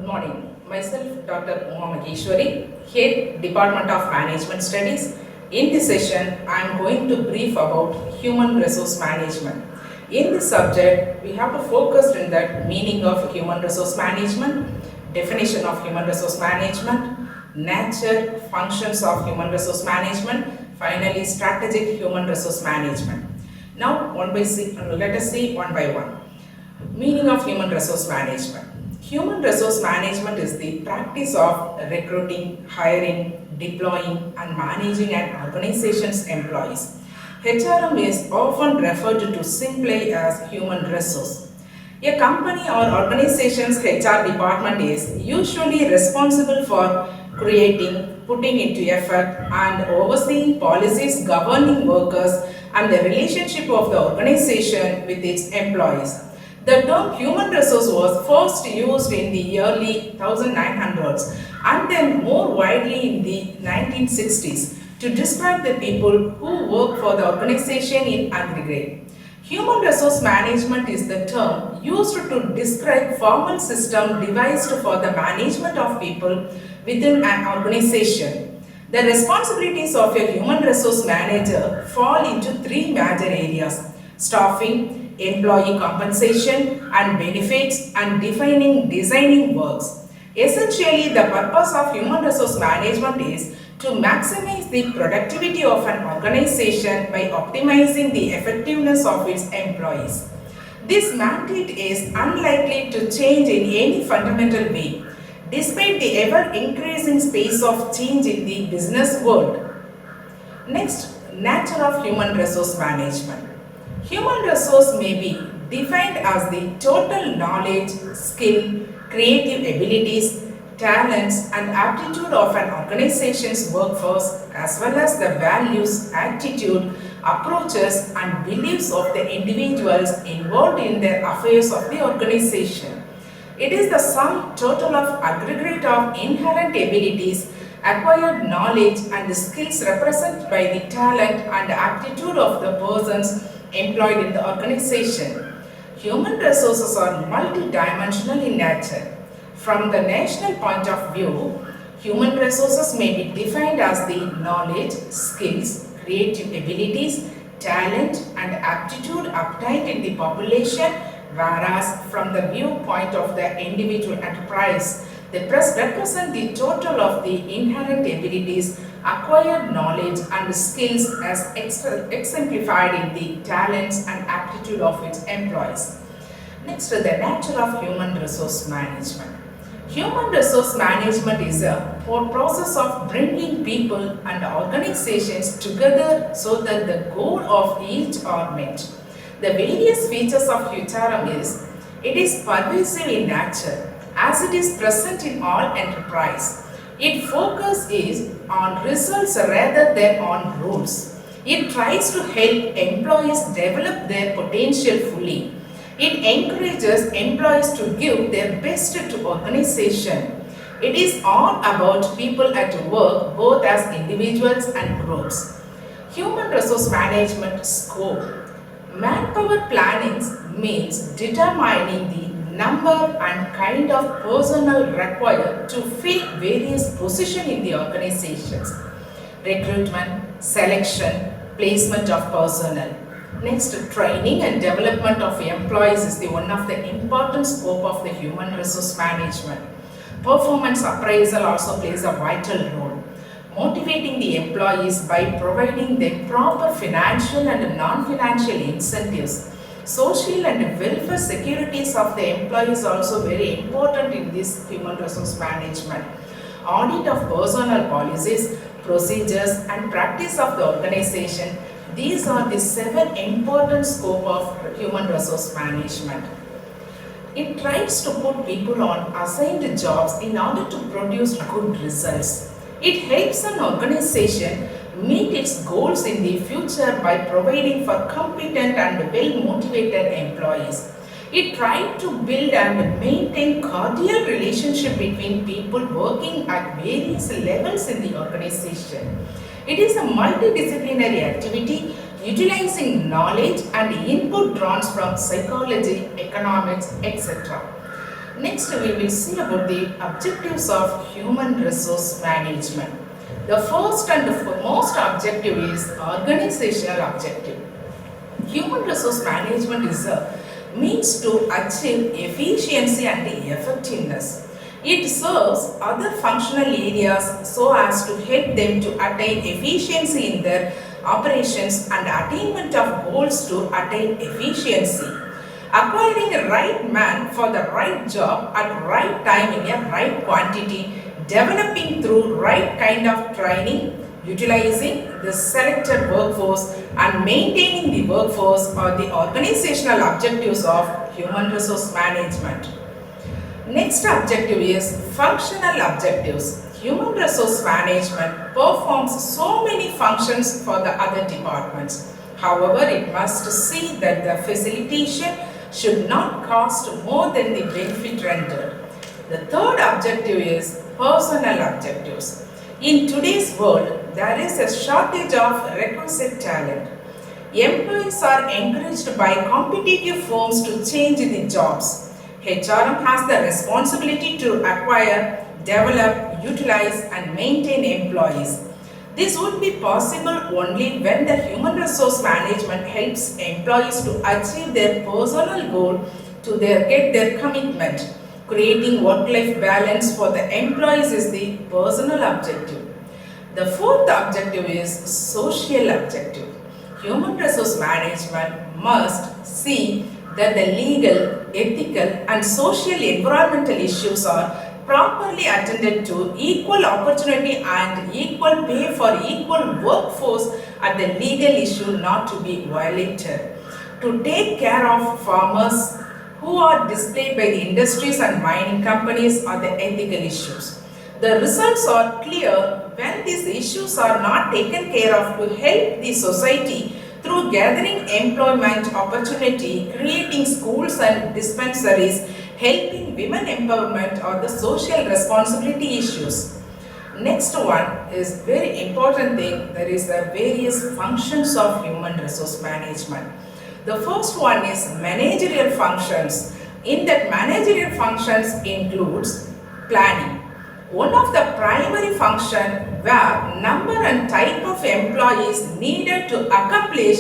Good morning. Myself, Dr. Uma Maheshwari, Head Department of Management Studies. In this session, I am going to brief about human resource management. In this subject, we have to focus on the meaning of human resource management, definition of human resource management, nature, functions of human resource management, finally strategic human resource management. Now, let us see one by one. Meaning of human resource management. Human resource management is the practice of recruiting, hiring, deploying and managing an organization's employees. HRM is often referred to simply as human resource. A company or organization's HR department is usually responsible for creating, putting into effect and overseeing policies governing workers and the relationship of the organization with its employees. The term human resource was first used in the early 1900s and then more widely in the 1960s to describe the people who work for the organization in aggregate. Human resource management is the term used to describe formal system devised for the management of people within an organization. The responsibilities of a human resource manager fall into three major areas: staffing, employee compensation and benefits, and designing works. Essentially, the purpose of human resource management is to maximize the productivity of an organization by optimizing the effectiveness of its employees. This mandate is unlikely to change in any fundamental way, despite the ever-increasing pace of change in the business world. Next, nature of human resource management. Human resource may be defined as the total knowledge, skill, creative abilities, talents and aptitude of an organization's workforce, as well as the values, attitude, approaches and beliefs of the individuals involved in the affairs of the organization. It is the sum total of aggregate of inherent abilities, acquired knowledge and the skills represented by the talent and aptitude of the persons employed in the organization. Human resources are multidimensional in nature. From the national point of view, human resources may be defined as the knowledge, skills, creative abilities, talent and aptitude obtained in the population, whereas from the viewpoint of the individual enterprise, they represent the total of the inherent abilities, acquired knowledge and skills as exemplified in the talents and aptitude of its employees. Next, the nature of human resource management. Human resource management is a process of bringing people and organizations together so that the goal of each are met. The various features of HRM is, it is pervasive in nature as it is present in all enterprise. Its focus is on results rather than on rules. It tries to help employees develop their potential fully. It encourages employees to give their best to organization. It is all about people at work, both as individuals and groups. Human resource management scope. Manpower planning means determining the number and kind of personnel required to fill various positions in the organizations. Recruitment, selection, placement of personnel. Next, training and development of employees is one of the important scope of the human resource management. Performance appraisal also plays a vital role, motivating the employees by providing them proper financial and non-financial incentives. Social and welfare securities of the employees is also very important in this human resource management. Audit of personnel policies, procedures and practice of the organization. These are the 7 important scope of human resource management. It tries to put people on assigned jobs in order to produce good results. It helps an organization meet its goals in the future by providing for competent and well-motivated employees. It tries to build and maintain cordial relationship between people working at various levels in the organization. It is a multidisciplinary activity utilizing knowledge and input drawn from psychology, economics, etc. Next, we will see about the objectives of human resource management. The first and most objective is organizational objective. Human resource management is a means to achieve efficiency and effectiveness. It serves other functional areas so as to help them to attain efficiency in their operations and attainment of goals to attain efficiency. Acquiring a right man for the right job at right time in a right quantity, developing through right kind of training, utilizing the selected workforce and maintaining the workforce are the organizational objectives of human resource management. Next objective is functional objectives. Human resource management performs so many functions for the other departments. However, it must see that the facilitation should not cost more than the benefit rendered. The third objective is personal objectives. In today's world, there is a shortage of requisite talent. Employees are encouraged by competitive firms to change the jobs. HRM has the responsibility to acquire, develop, utilize and maintain employees. This would be possible only when the human resource management helps employees to achieve their personal goal to get their commitment. Creating work-life balance for the employees is the personal objective. The fourth objective is social objective. Human resource management must see that the legal, ethical and social environmental issues are properly attended to, equal opportunity and equal pay for equal workforce are the legal issue not to be violated. To take care of farmers who are displayed by the industries and mining companies are the ethical issues. The results are clear when these issues are not taken care of to help the society through gathering employment opportunity, creating schools and dispensaries, helping women empowerment or the social responsibility issues. Next one is very important thing, there is the various functions of human resource management. The first one is managerial functions. In that managerial functions includes planning. One of the primary function where number and type of employees needed to accomplish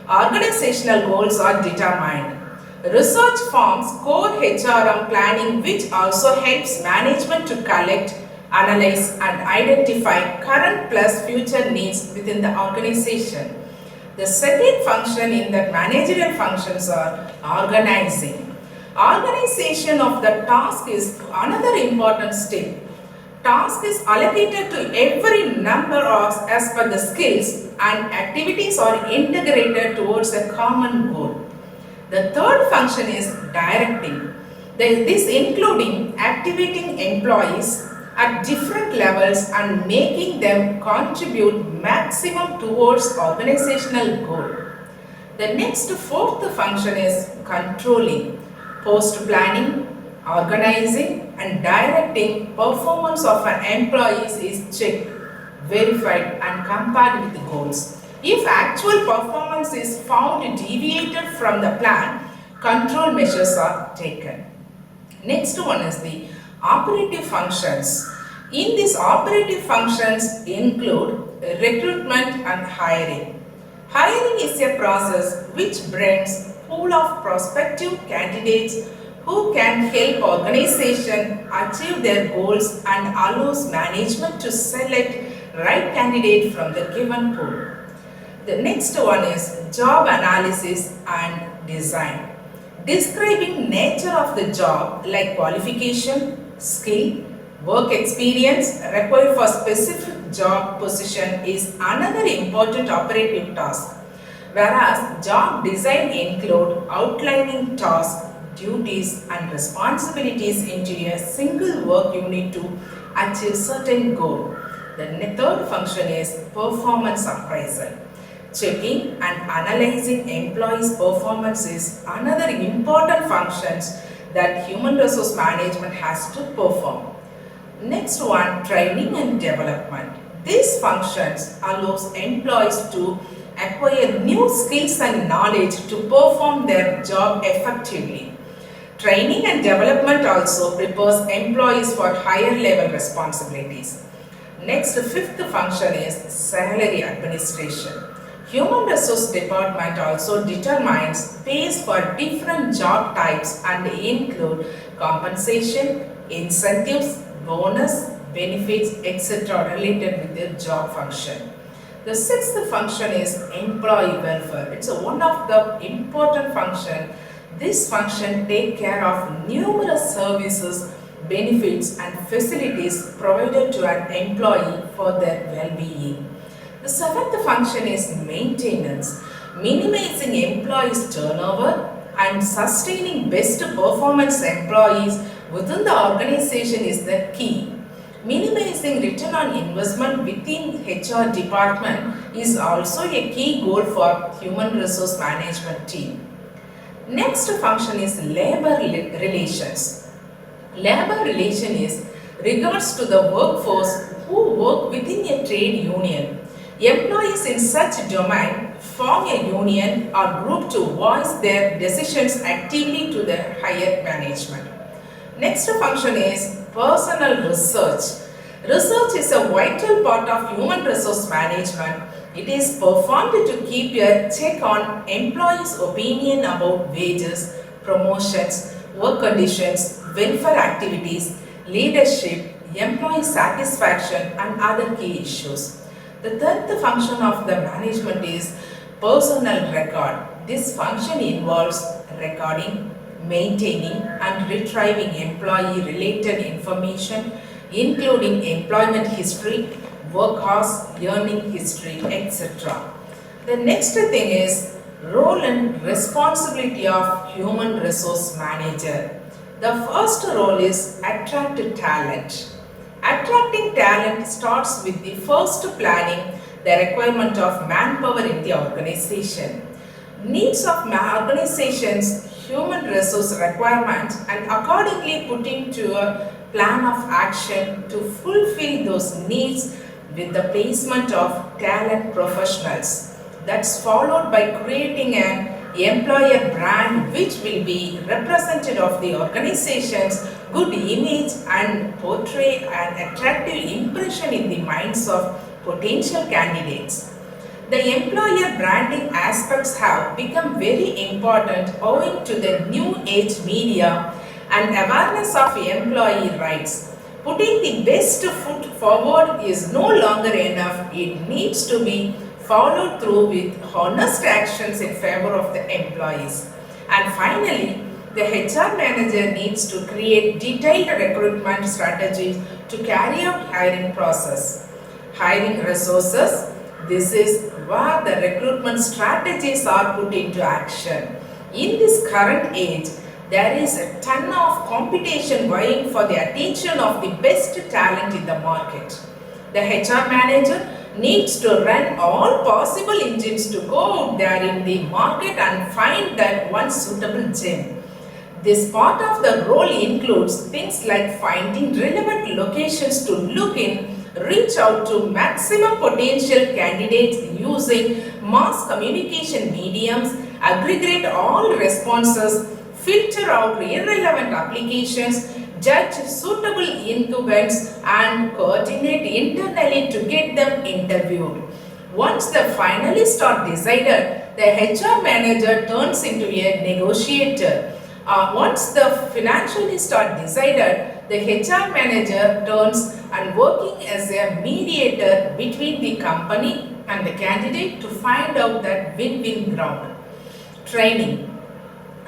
organizational goals are determined. Research forms core HRM planning which also helps management to collect, analyze and identify current plus future needs within the organization. The second function in that managerial functions are organizing. Organization of the task is another important step. Task is allocated to every number of as per the skills and activities are integrated towards a common goal. The third function is directing. This including activating employees at different levels and making them contribute maximum towards organizational goal. The next fourth function is controlling. Post planning, organizing and directing performance of an employees is checked, verified and compared with the goals. If actual performance is found deviated from the plan, control measures are taken. Next one is the operative functions. In these operative functions include recruitment and hiring. Hiring is a process which brings pool of prospective candidates who can help organization achieve their goals and allows management to select right candidate from the given pool. The next one is job analysis and design. Describing nature of the job like qualification, skill, work experience required for specific job position is another important operative task. Whereas job design include outlining tasks, duties and responsibilities into a single work unit to achieve certain goal. The third function is performance appraisal. Checking and analyzing employees' performance is another important functions that human resource management has to perform. Next one, training and development. These functions allows employees to acquire new skills and knowledge to perform their job effectively. Training and development also prepares employees for higher level responsibilities. Next, fifth function is salary administration. Human resource department also determines pays for different job types and include compensation, incentives, bonus, benefits, etc. related with their job function. The sixth function is employee welfare. It's one of the important function. This function take care of numerous services, benefits and facilities provided to an employee for their well-being. The seventh function is maintenance, minimizing employees' turnover and sustaining best performance employees within the organization is the key. Minimizing return on investment within HR department is also a key goal for human resource management team. Next function is labor relations. Labor relation is regards to the workforce who work within a trade union. Employees in such domain form a union or group to voice their decisions actively to the higher management. Next function is personal research. Research is a vital part of human resource management. It is performed to keep a check on employees' opinion about wages, promotions, work conditions, welfare activities, leadership, employee satisfaction and other key issues. The third function of the management is personal record. This function involves recording, maintaining and retrieving employee-related information including employment history, work hours, earning history, etc. The next thing is role and responsibility of human resource manager. The first role is attract talent. Attracting talent starts with the first planning the requirement of manpower in the organization. Needs of organizations, human resource requirements and accordingly putting to a plan of action to fulfill those needs with the placement of talent professionals. That's followed by creating an employer brand which will be representative of the organization's good image and portray an attractive impression in the minds of potential candidates. The employer branding aspects have become very important owing to the new age media and awareness of employee rights. Putting the best foot forward is no longer enough. It needs to be followed through with honest actions in favor of the employees. And finally, the HR manager needs to create detailed recruitment strategies to carry out hiring process. Hiring resources, this is where the recruitment strategies are put into action. In this current age, there is a ton of competition vying for the attention of the best talent in the market. The HR manager needs to run all possible engines to go out there in the market and find that one suitable gem. This part of the role includes things like finding relevant locations to look in, reach out to maximum potential candidates using mass communication mediums, aggregate all responses, filter out irrelevant applications, judge suitable incumbents and coordinate internally to get them interviewed. Once the finalists are decided, the HR manager turns into a negotiator. Once the financialists are decided, the HR manager turns and working as a mediator between the company and the candidate to find out that win-win ground. Training.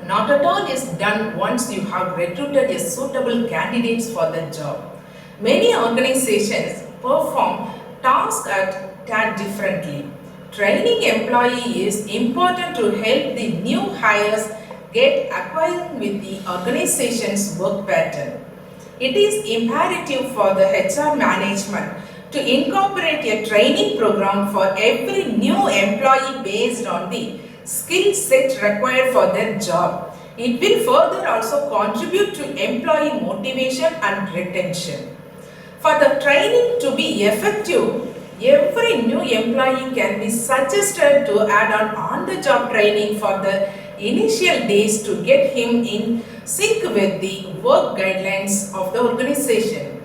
Not at all is done once you have recruited a suitable candidates for the job. Many organizations perform tasks at tad differently. Training employee is important to help the new hires get acquainted with the organization's work pattern. It is imperative for the HR management to incorporate a training program for every new employee based on the skill set required for their job. It will further also contribute to employee motivation and retention. For the training to be effective, every new employee can be suggested to add on the-job training for the initial days to get him in sync with the work guidelines of the organization.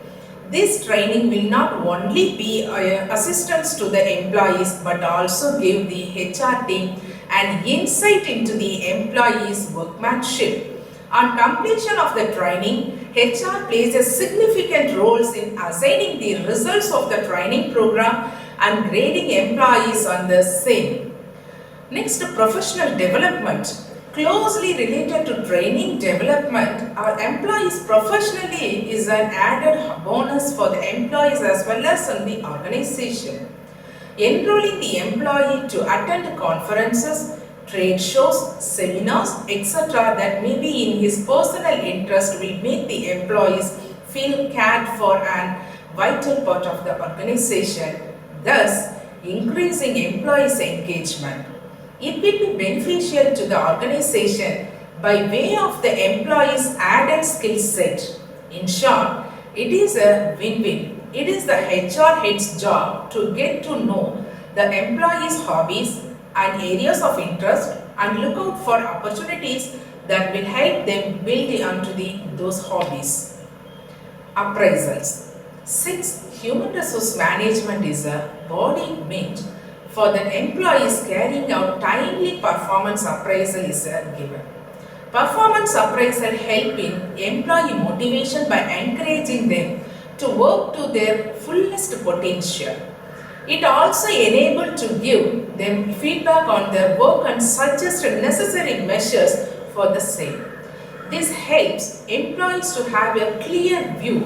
This training will not only be assistance to the employees but also give the HR team an insight into the employees' workmanship. On completion of the training, HR plays a significant role in assigning the results of the training program and grading employees on the same. Next, professional development. Closely related to training development, our employees professionally is an added bonus for the employees as well as in the organization. Enrolling the employee to attend conferences, trade shows, seminars, etc. that may be in his personal interest will make the employees feel cared for and vital part of the organization, thus increasing employees' engagement. It will be beneficial to the organization by way of the employee's added skill set. In short, it is a win-win. It is the HR head's job to get to know the employee's hobbies and areas of interest and look out for opportunities that will help them build onto those hobbies. Appraisals. Since human resource management is a body meant for the employees, carrying out timely performance appraisal is a given. Performance appraisal help in employee motivation by encouraging them to work to their fullest potential. It also enables to give them feedback on their work and suggest necessary measures for the same. This helps employees to have a clear view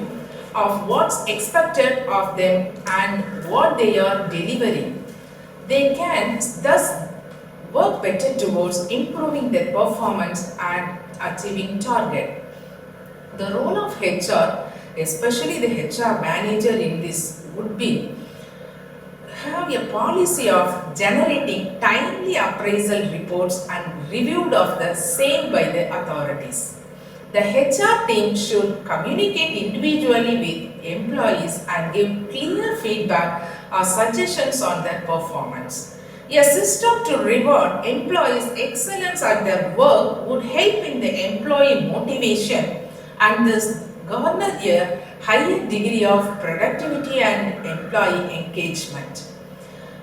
of what's expected of them and what they are delivering. They can thus work better towards improving their performance and achieving target. The role of HR, especially the HR manager in this, would be have a policy of generating timely appraisal reports and reviewed of the same by the authorities. The HR team should communicate individually with employees and give clear feedback or suggestions on their performance. A system to reward employees' excellence at their work would help in the employee motivation and thus garner a higher degree of productivity and employee engagement.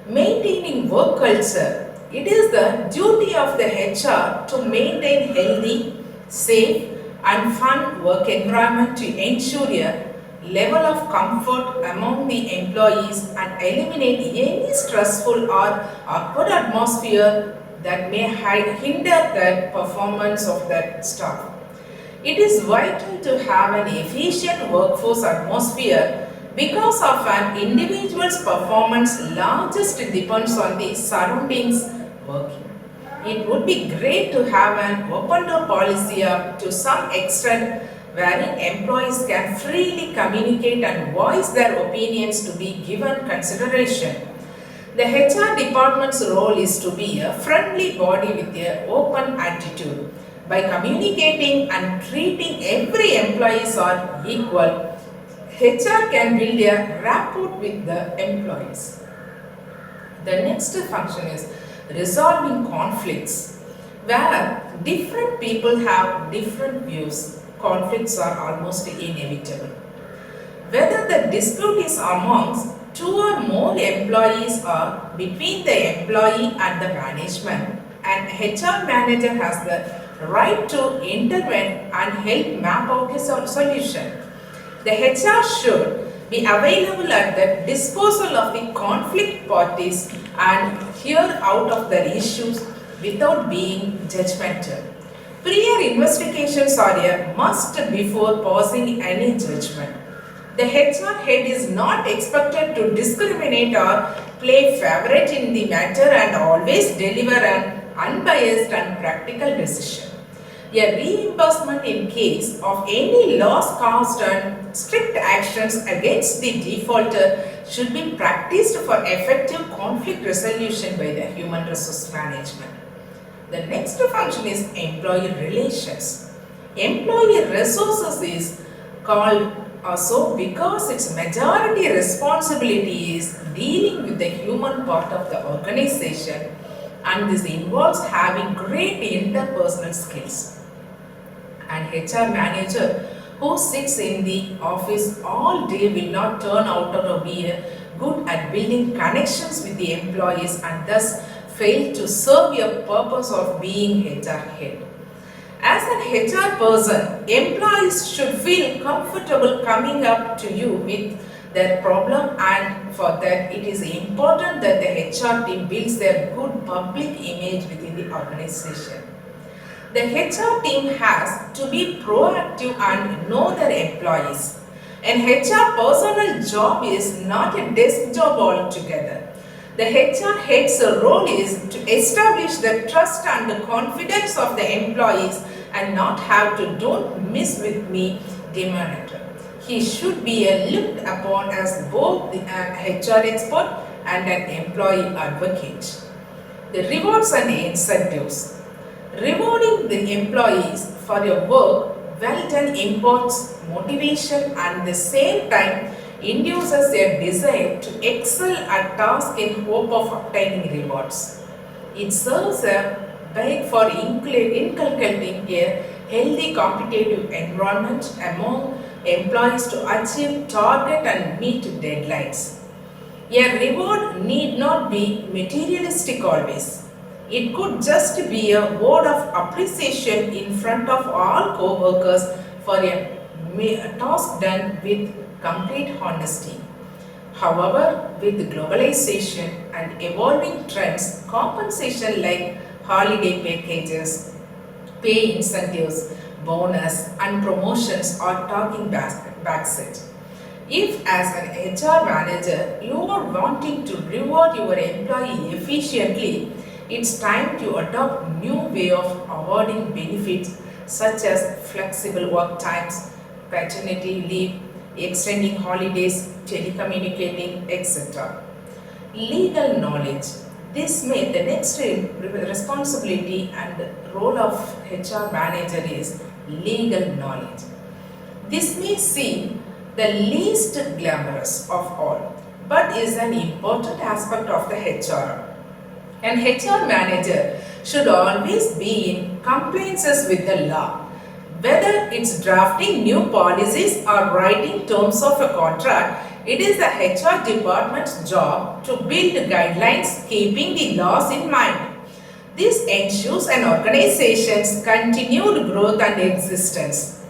Maintaining work culture. It is the duty of the HR to maintain healthy, safe, and fun work environment to ensure a level of comfort among the employees and eliminate any stressful or awkward atmosphere that may hinder the performance of the staff. It is vital to have an efficient workforce atmosphere because of an individual's performance largest depends on the surroundings working. It would be great to have an open door policy up to some extent wherein employees can freely communicate and voice their opinions to be given consideration. The HR department's role is to be a friendly body with an open attitude. By communicating and treating every employee as equal, HR can build a rapport with the employees. The next function is resolving conflicts. Where different people have different views, conflicts are almost inevitable. Whether the dispute is amongst two or more employees or between the employee and the management, an HR manager has the right to intervene and help map out a solution. The HR should be available at the disposal of the conflict parties and hear out of their issues without being judgmental. Prior investigations are a must before passing any judgment. The HR head is not expected to discriminate or play favorite in the matter and always deliver an unbiased and practical decision. A reimbursement in case of any loss caused and strict actions against the defaulter should be practiced for effective conflict resolution by the human resource management. The next function is employee relations. Employee resources is called so because its majority responsibility is dealing with the human part of the organization, and this involves having great interpersonal skills. An HR manager who sits in the office all day will not turn out to be good at building connections with the employees and thus fail to serve your purpose of being HR head. As an HR person, employees should feel comfortable coming up to you with their problem, and for that it is important that the HR team builds their good public image within the organization. The HR team has to be proactive and know their employees. An HR personal job is not a desk job altogether. The HR head's role is to establish the trust and the confidence of the employees and not have to "don't miss with me" demeanor. He should be looked upon as both an HR expert and an employee advocate. The rewards and the incentives. Rewarding the employees for your work well done imparts motivation and at the same time induces their desire to excel at tasks in hope of obtaining rewards. It serves a bait for inculcating a healthy competitive environment among employees to achieve target and meet deadlines. A reward need not be materialistic always. It could just be a word of appreciation in front of all co-workers for a task done with complete honesty. However, with globalization and evolving trends, compensation like holiday packages, pay incentives, bonus, and promotions are talking backseat. If as an HR manager you are wanting to reward your employee efficiently, it's time to adopt new way of awarding benefits such as flexible work times, paternity leave, extending holidays, telecommunicating, etc. Legal knowledge. This made the next responsibility and role of HR manager is legal knowledge. This may seem the least glamorous of all, but is an important aspect of the HR. An HR manager should always be in compliance with the law. Whether it's drafting new policies or writing terms of a contract, it is the HR department's job to build guidelines keeping the laws in mind. This ensures an organization's continued growth and existence.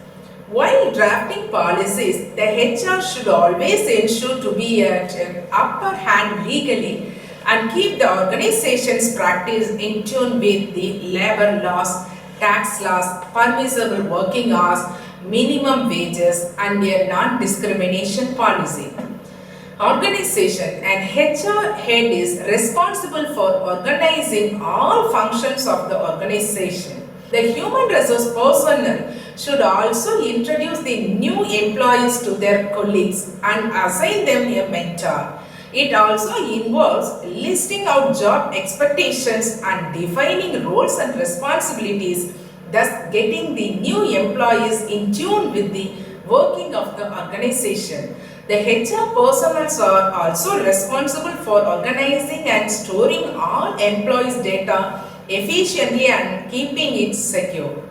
While drafting policies, the HR should always ensure to be at an upper hand legally and keep the organization's practice in tune with the labor laws, tax laws, permissible working hours, minimum wages, and a non-discrimination policy. Organization and HR head is responsible for organizing all functions of the organization. The human resource personnel should also introduce the new employees to their colleagues and assign them a mentor. It also involves listing out job expectations and defining roles and responsibilities, thus getting the new employees in tune with the working of the organization. The HR personnel are also responsible for organizing and storing all employees' data efficiently and keeping it secure.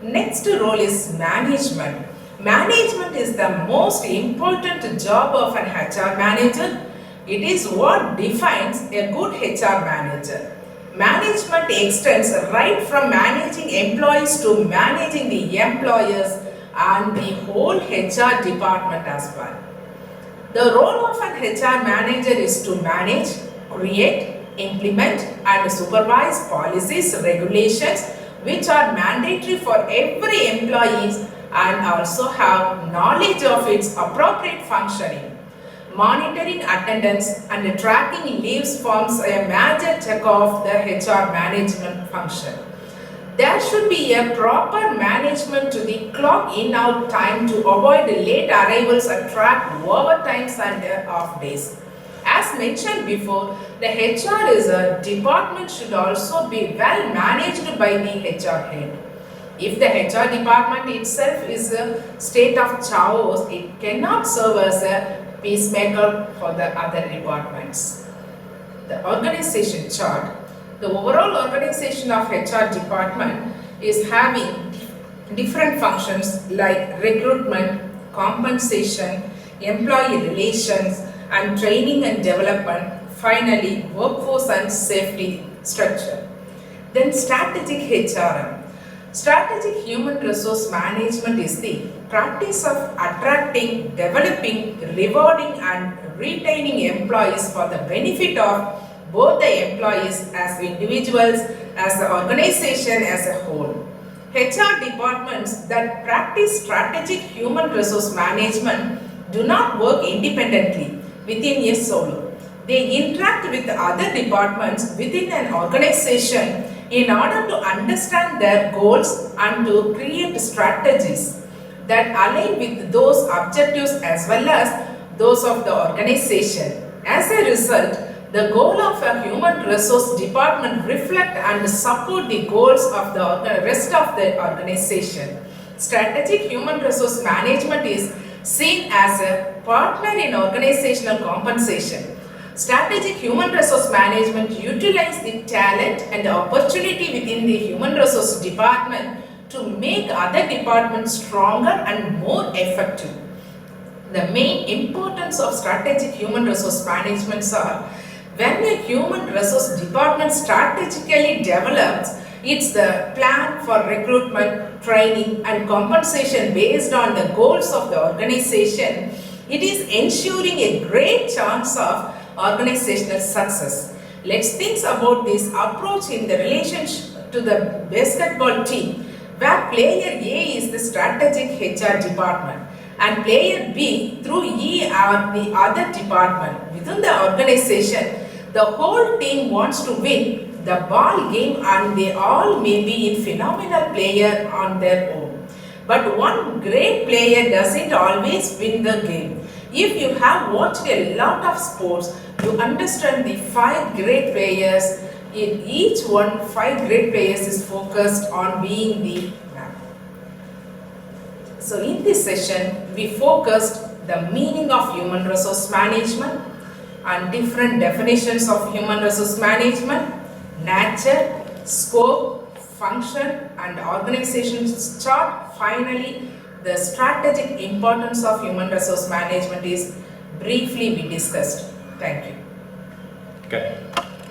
Next role is management. Management is the most important job of an HR manager. It is what defines a good HR manager. Management extends right from managing employees to managing the employers and the whole HR department as well. The role of an HR manager is to manage, create, implement and supervise policies, regulations which are mandatory for every employee and also have knowledge of its appropriate functioning. Monitoring attendance and tracking leaves forms a major check of the HR management function. There should be a proper management to the clock in out time to avoid late arrivals and track overtimes and off days. As mentioned before, the HR is a department should also be well managed by the HR head. If the HR department itself is a state of chaos, it cannot serve as a peacemaker for the other departments. The organization chart. The overall organization of HR department is having different functions like recruitment, compensation, employee relations, and training and development. Finally, workforce and safety structure. Then strategic HRM. Strategic human resource management is the practice of attracting, developing, rewarding and retaining employees for the benefit of both the employees as individuals, as the organization as a whole. HR departments that practice strategic human resource management do not work independently within a solo. They interact with other departments within an organization in order to understand their goals and to create strategies that align with those objectives as well as those of the organization. As a result, the goal of a human resource department reflect and support the goals of the rest of the organization. Strategic human resource management is seen as a partner in organizational compensation. Strategic human resource management utilize the talent and opportunity within the human resource department to make other departments stronger and more effective. The main importance of strategic human resource management are when a human resource department strategically develops it's the plan for recruitment, training and compensation based on the goals of the organization. It is ensuring a great chance of organizational success. Let's think about this approach in the relationship to the basketball team, where player A is the strategic HR department and player B through E are the other department. Within the organization, the whole team wants to win the ball game and they all may be a phenomenal player on their own. But one great player doesn't always win the game. If you have watched a lot of sports, you understand the 5 great players. In each one, 5 great players is focused on being the man. So in this session, we focused the meaning of human resource management and different definitions of human resource management, nature, scope, function and organization chart. Finally, the strategic importance of human resource management is briefly we discussed. Thank you. Okay.